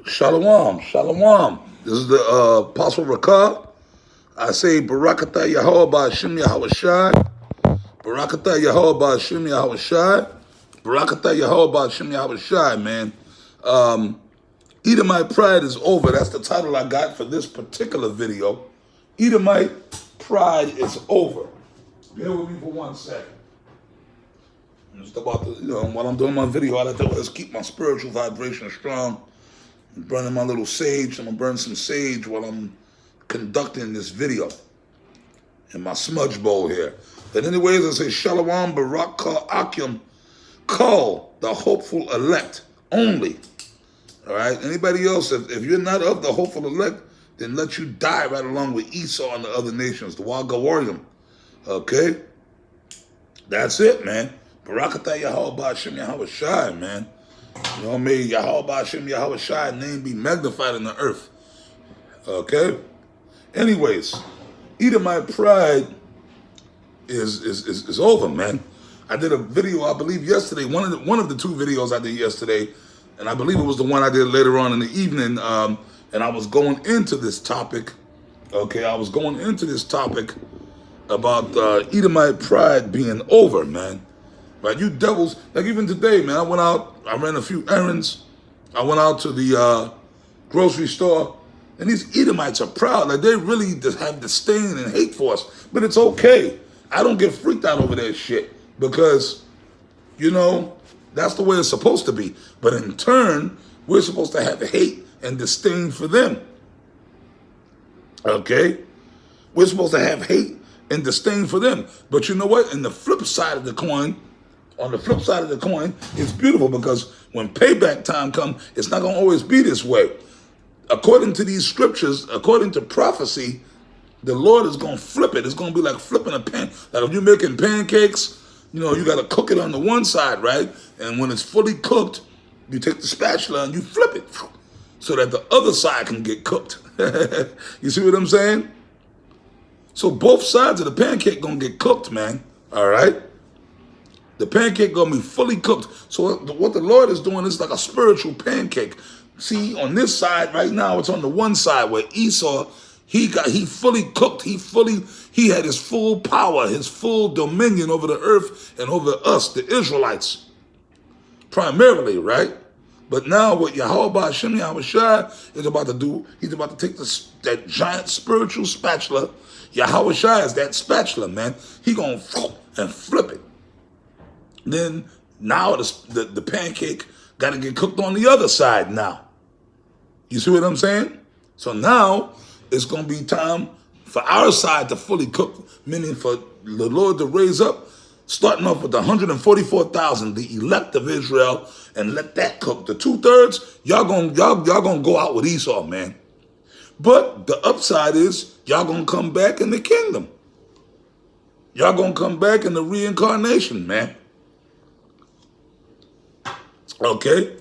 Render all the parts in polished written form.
Shalom, shalom. This is the Apostle Rakah. I say Barakatah Yahweh Ba'Hashem Yahweh Shai. Barakatah Yahweh Ba'Hashem Yahweh Shai. Barakatah Yahweh Ba'Hashem Yahweh Shai, man. Edomite Pride is over. That's the title I got for this particular video. Edomite Pride is over. Bear with me for 1 second. I'm just about to, while I'm doing my video, all I do is keep my spiritual vibration strong. I'm burning my little sage. I'm going to burn some sage while I'm conducting this video in my smudge bowl here. But anyways, I say Shalom Barak Ka Akim Call the hopeful elect only. All right? Anybody else, if you're not of the hopeful elect, then let you die right along with Esau and the other nations, the Wagawarim. Okay? That's it, man. Barakatah Yahweh Ba'Hashem Yahweh Shai, man. You know what I mean? Yahweh Ba'Hashem Yahweh Shai, name be magnified in the earth. Okay? Anyways, Edomite Pride is over, man. I did a video, I believe, yesterday. One of the two videos I did yesterday, and I believe it was the one I did later on in the evening. And I was going into this topic. Okay, I was going into this topic about Edomite Pride being over, man. Right, you devils, like even today, man, I went out, I ran a few errands, I went out to the grocery store, and these Edomites are proud, like they really just have disdain and hate for us, but it's okay. I don't get freaked out over that shit, because, that's the way it's supposed to be. But in turn, we're supposed to have hate and disdain for them. Okay? We're supposed to have hate and disdain for them. But you know what? In the flip side of the coin, on the flip side of the coin, it's beautiful because when payback time comes, it's not going to always be this way. According to these scriptures, according to prophecy, the Lord is going to flip it. It's going to be like flipping a pan. Like if you're making pancakes, you got to cook it on the one side, right? And when it's fully cooked, you take the spatula and you flip it so that the other side can get cooked. You see what I'm saying? So both sides of the pancake going to get cooked, man. All right? The pancake going to be fully cooked. So what the Lord is doing is like a spiritual pancake. See, on this side right now, it's on the one side where Esau, he fully cooked. He had his full power, his full dominion over the earth and over us, the Israelites, primarily, right? But now what Yahweh Ba'Hashem Yahweh Shai is about to do, he's about to take that giant spiritual spatula. Yahweh Shai is that spatula, man. He going to and flip it. Then now the pancake got to get cooked on the other side now. You see what I'm saying? So now it's going to be time for our side to fully cook, meaning for the Lord to raise up, starting off with the 144,000, the elect of Israel, and let that cook. The 2/3, y'all gonna go out with Esau, man. But the upside is y'all gonna come back in the kingdom. Y'all gonna come back in the reincarnation, man. Okay?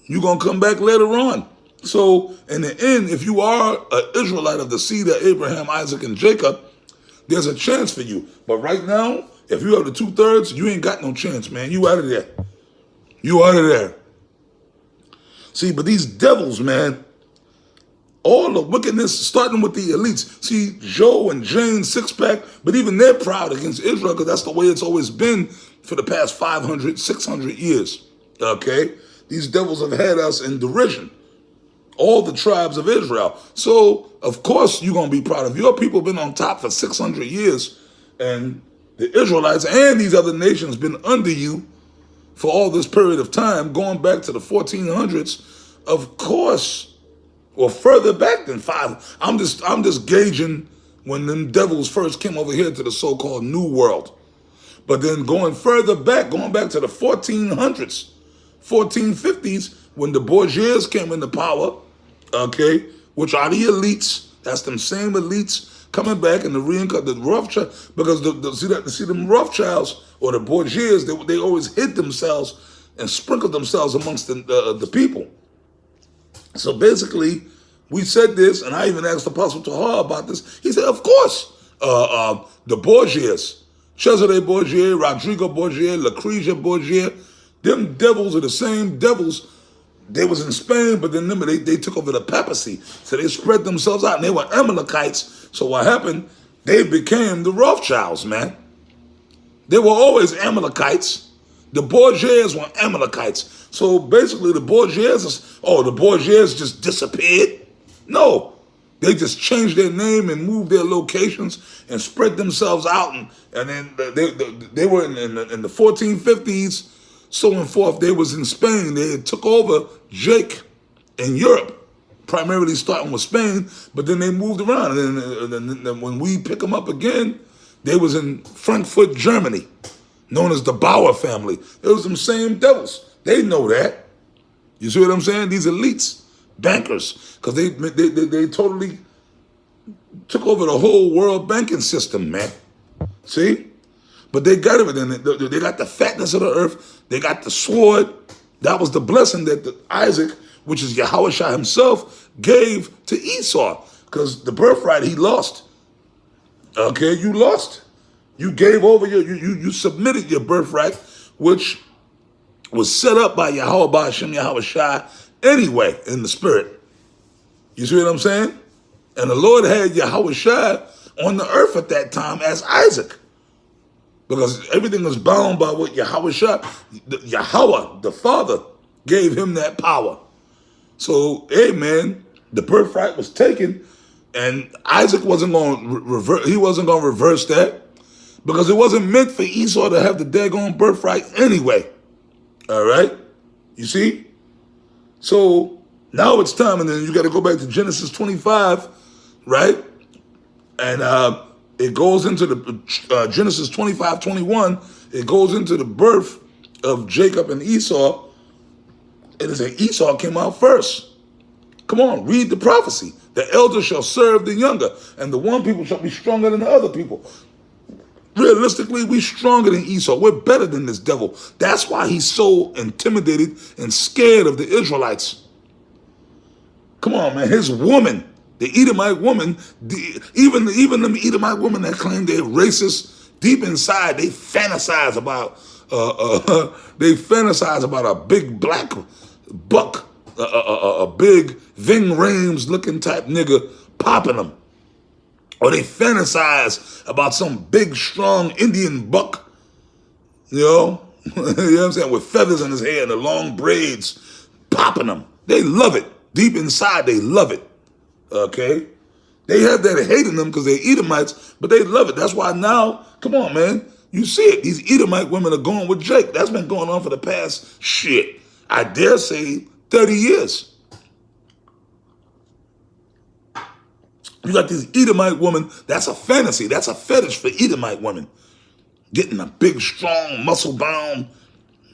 You're going to come back later on. So, in the end, if you are an Israelite of the seed of Abraham, Isaac, and Jacob, there's a chance for you. But right now, if you have the 2/3, you ain't got no chance, man. You out of there. You out of there. See, but these devils, man, all the wickedness, starting with the elites. See, Joe and Jane, six-pack, but even they're proud against Israel because that's the way it's always been for the past 500, 600 years. Okay? These devils have had us in derision. All the tribes of Israel. So, of course, you're going to be proud of your people been on top for 600 years. And the Israelites and these other nations been under you for all this period of time, going back to the 1400s. Of course, or further back than 5. I'm just gauging when them devils first came over here to the so-called New World. But then going further back, going back to the 1400s, 1450s, when the bourgeois came into power, okay, which are the elites, that's them same elites coming back in the Rothschild, because see them Rothschilds or the bourgeois, they always hid themselves and sprinkled themselves amongst the people. So basically, we said this, and I even asked Apostle Tahar about this. He said, of course, the bourgeois, Cesare Borgia, Rodrigo Borgia, Lucrezia Borgia, them devils are the same devils they was in Spain, but then remember, they took over the papacy. So they spread themselves out, and they were Amalekites. So what happened? They became the Rothschilds, man. They were always Amalekites. The Borgias were Amalekites. So basically the Borgias, the Borgias just disappeared. No, they just changed their name and moved their locations and spread themselves out. And then they were in the 1450s, so and forth. They was in Spain. They took over Jake in Europe, primarily starting with Spain, but then they moved around. And then when we pick them up again, they was in Frankfurt, Germany, known as the Bauer family. It was them same devils. They know that. You see what I'm saying? These elites, bankers, because they totally took over the whole world banking system, man. See? But they got everything. They got the fatness of the earth. They got the sword. That was the blessing that Isaac, which is Yahushua himself, gave to Esau. Because the birthright he lost. Okay, you lost. You gave over you submitted your birthright, which was set up by Yahweh Ba'ashem Yahushua anyway in the spirit. You see what I'm saying? And the Lord had Yahushua on the earth at that time as Isaac. Because everything was bound by what Yahushua, Yahweh, the Father, gave him that power. So, amen, the birthright was taken, and Isaac wasn't going to reverse that, because it wasn't meant for Esau to have the daggone birthright anyway. All right? You see? So now it's time, and then you got to go back to Genesis 25, right? And it goes into the Genesis 25:21. It goes into the birth of Jacob and Esau. And it says Esau came out first. Come on, read the prophecy. The elder shall serve the younger, and the one people shall be stronger than the other people. Realistically, we're stronger than Esau. We're better than this devil. That's why he's so intimidated and scared of the Israelites. Come on, man. His woman, the Edomite woman, even them Edomite women that claim they're racist, deep inside they fantasize about a big black buck, a big Ving Rhames looking type nigga popping them. Or they fantasize about some big, strong Indian buck, you know what I'm saying, with feathers in his hair and the long braids, popping them. They love it. Deep inside, they love it, okay? They have that hate in them because they're Edomites, but they love it. That's why now, come on, man, you see it. These Edomite women are going with Jake. That's been going on for the past, I dare say, 30 years. You got these Edomite women, that's a fantasy. That's a fetish for Edomite women. Getting a big, strong, muscle-bound,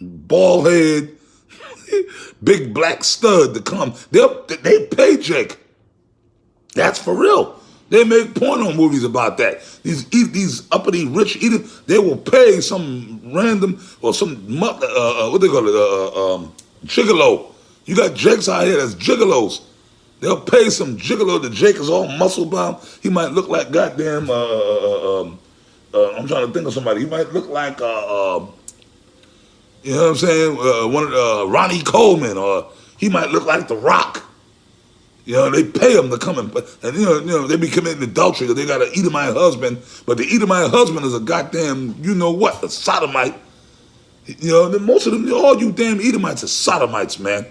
bald head, big black stud to come. They pay Jake. That's for real. They make porno movies about that. These uppity rich Edomites, they will pay some random or some, what they call it, gigolo. You got Jakes out here that's gigolos. They'll pay some gigolo. The Jake is all muscle bound. He might look like goddamn, I'm trying to think of somebody. He might look like, you know what I'm saying, Ronnie Coleman, or he might look like The Rock. You know, they pay him to come and you know, they be committing adultery because they got an Edomite husband, but the Edomite husband is a goddamn, you know what, a sodomite. You know, most of them, all you damn Edomites are sodomites, man.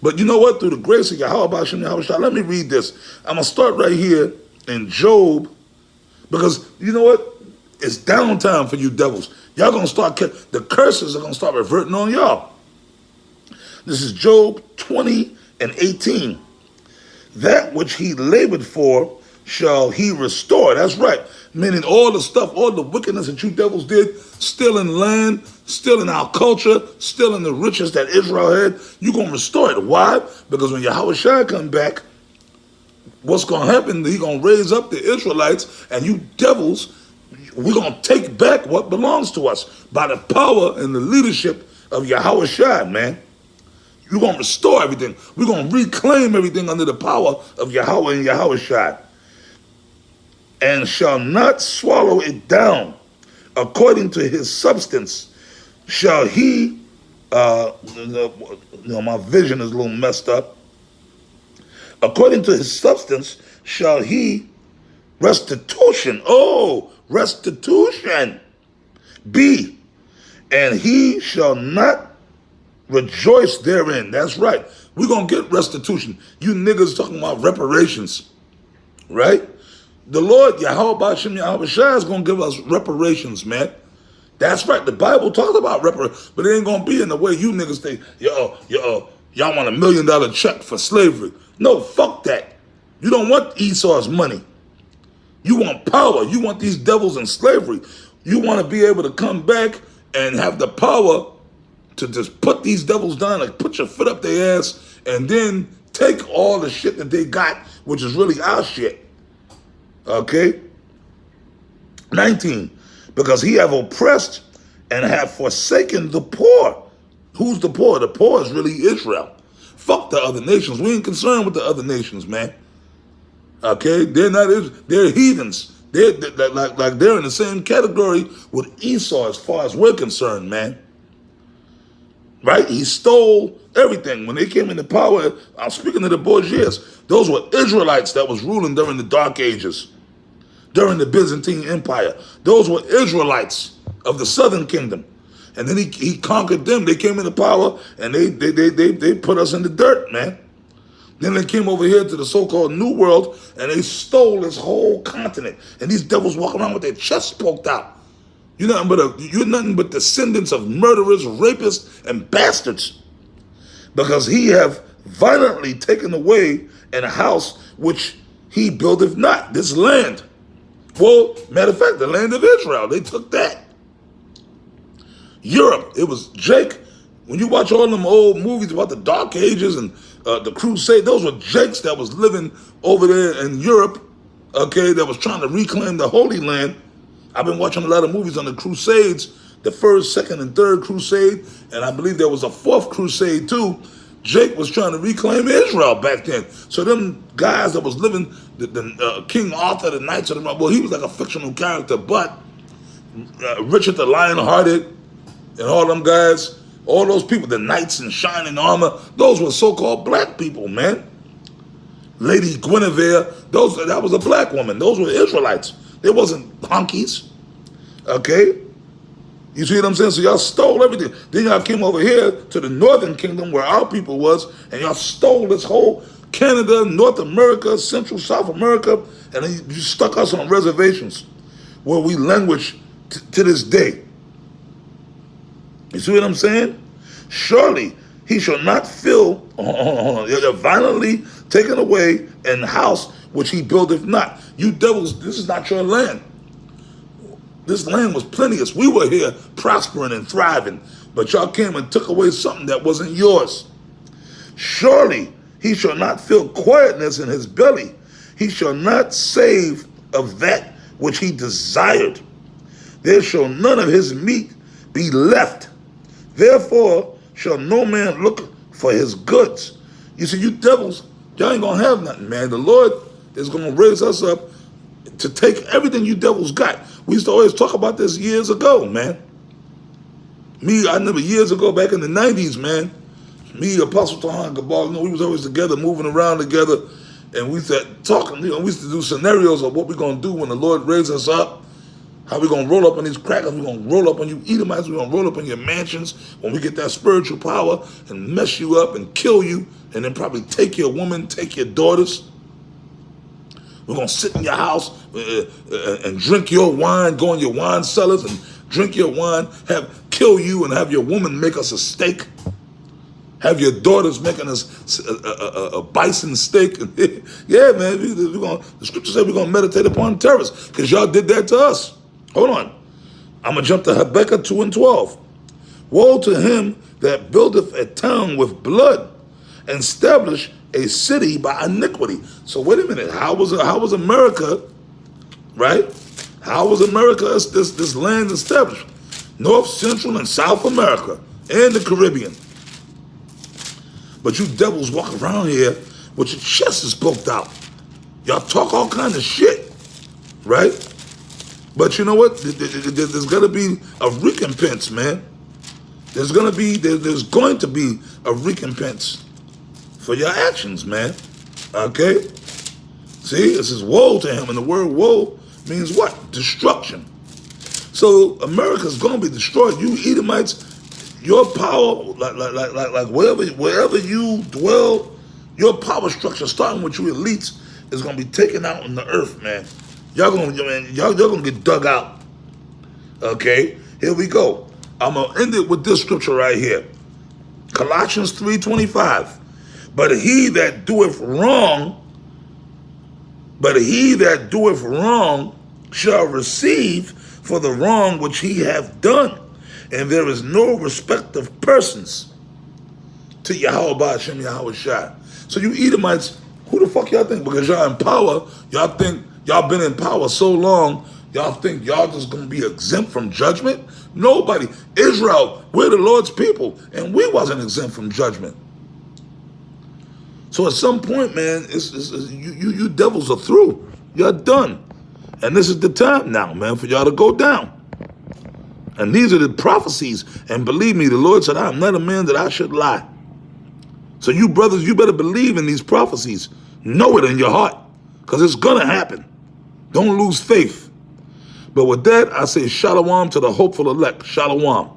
But you know what? Through the grace of Yahweh Ba'ashem Yahushua, let me read this. I'm going to start right here in Job, because you know what? It's downtime for you devils. Y'all going to start, the curses are going to start reverting on y'all. This is Job 20:18. That which he labored for shall he restore. That's right. Meaning all the stuff, all the wickedness that you devils did, still in land, still in our culture, still in the riches that Israel had, you're going to restore it. Why? Because when Yahushua come back, what's going to happen, he's going to raise up the Israelites, and you devils, we're going to take back what belongs to us by the power and the leadership of Yahushua, man. You're going to restore everything. We're going to reclaim everything under the power of Yahweh and Yahushua. And shall not swallow it down. According to his substance shall he My vision is a little messed up. According to his substance shall he restitution. Oh, restitution be, and he shall not rejoice therein. That's right. We're going to get restitution. You niggas talking about reparations, right? The Lord, Yahweh Shem Yahweh Shai, is going to give us reparations, man. That's right. The Bible talks about reparations, but it ain't going to be in the way you niggas think, y'all want $1 million check for slavery. No, fuck that. You don't want Esau's money. You want power. You want these devils in slavery. You want to be able to come back and have the power to just put these devils down, like put your foot up their ass, and then take all the shit that they got, which is really our shit. Okay? 19. Because he have oppressed and have forsaken the poor. Who's the poor? The poor is really Israel. Fuck the other nations. We ain't concerned with the other nations, man. Okay? They're heathens. They're in the same category with Esau as far as we're concerned, man. Right? He stole everything. When they came into power, I'm speaking to the bourgeois, those were Israelites that was ruling during the Dark Ages, during the Byzantine Empire. Those were Israelites of the Southern Kingdom. And then he conquered them. They came into power and they put us in the dirt, man. Then they came over here to the so-called New World and they stole this whole continent. And these devils walk around with their chests poked out. You're nothing but descendants of murderers, rapists, and bastards. Because he have violently taken away in a house which he buildeth not, this land. Well, matter of fact, the land of Israel, they took that. Europe, it was Jake. When you watch all them old movies about the Dark Ages and the Crusade, those were Jakes that was living over there in Europe, okay, that was trying to reclaim the Holy Land. I've been watching a lot of movies on the Crusades, the first, second, and third Crusade, and I believe there was a fourth Crusade too. Jake was trying to reclaim Israel back then. So them guys that was living, King Arthur, the Knights of the Round, well, he was like a fictional character, but Richard the Lionhearted and all them guys, all those people, the knights in shining armor, those were so-called black people, man. Lady Guinevere, that was a black woman. Those were Israelites. They wasn't honkies, okay? You see what I'm saying? So y'all stole everything. Then y'all came over here to the Northern Kingdom where our people was, and y'all stole this whole Canada, North America, Central, South America, and then you stuck us on reservations where we languish to this day. You see what I'm saying? Surely he shall not fill, You're violently taken away in the house which he buildeth not. You devils, this is not your land. This land was plenteous. We were here prospering and thriving, but y'all came and took away something that wasn't yours. Surely he shall not feel quietness in his belly. He shall not save of that which he desired. There shall none of his meat be left. Therefore shall no man look for his goods. You see, you devils, y'all ain't gonna have nothing, man. The Lord is gonna raise us up to take everything you devils got. We used to always talk about this years ago, man. I remember years ago, back in the 90s, man. Me, Apostle Tahan Gabal, we was always together, moving around together, and we started talking, we used to do scenarios of what we're gonna do when the Lord raises us up. How we gonna roll up on these crackers? We gonna roll up on you Edomites. We gonna roll up on your mansions when we get that spiritual power and mess you up and kill you, and then probably take your woman, take your daughters. We're gonna sit in your house and drink your wine, go in your wine cellars and drink your wine, kill you and have your woman make us a steak. Have your daughters making us a bison steak. Yeah, man, the scripture said we're gonna meditate upon terrorists because y'all did that to us. Hold on. I'm going to jump to Habakkuk 2:12. Woe to him that buildeth a town with blood and establish a city by iniquity. So wait a minute. How was America, right? How was America, this land established? North, Central, and South America and the Caribbean. But you devils walk around here with your chest is poked out. Y'all talk all kinds of shit, right? But you know what? There's got to be a recompense, man. There's going to be a recompense for your actions, man. Okay? See, this is woe to him, and the word woe means what? Destruction. So America's going to be destroyed. You Edomites, your power, like wherever you dwell, your power structure, starting with you elites, is going to be taken out on the earth, man. Y'all gonna get dug out. Okay, here we go. I'm gonna end it with this scripture right here, Colossians 3:25. But he that doeth wrong shall receive for the wrong which he hath done, and there is no respect of persons to Yahweh Ba'ashem Yahweh Shai. So you Edomites, who the fuck y'all think? Because y'all in power, y'all think y'all been in power so long, y'all think y'all just gonna be exempt from judgment? Nobody. Israel, we're the Lord's people, and we wasn't exempt from judgment. So at some point, man, you devils are through. You're done. And this is the time now, man, for y'all to go down. And these are the prophecies. And believe me, the Lord said, I am not a man that I should lie. So you brothers, you better believe in these prophecies. Know it in your heart, because it's going to happen. Don't lose faith. But with that, I say shalom to the hopeful elect. Shalom.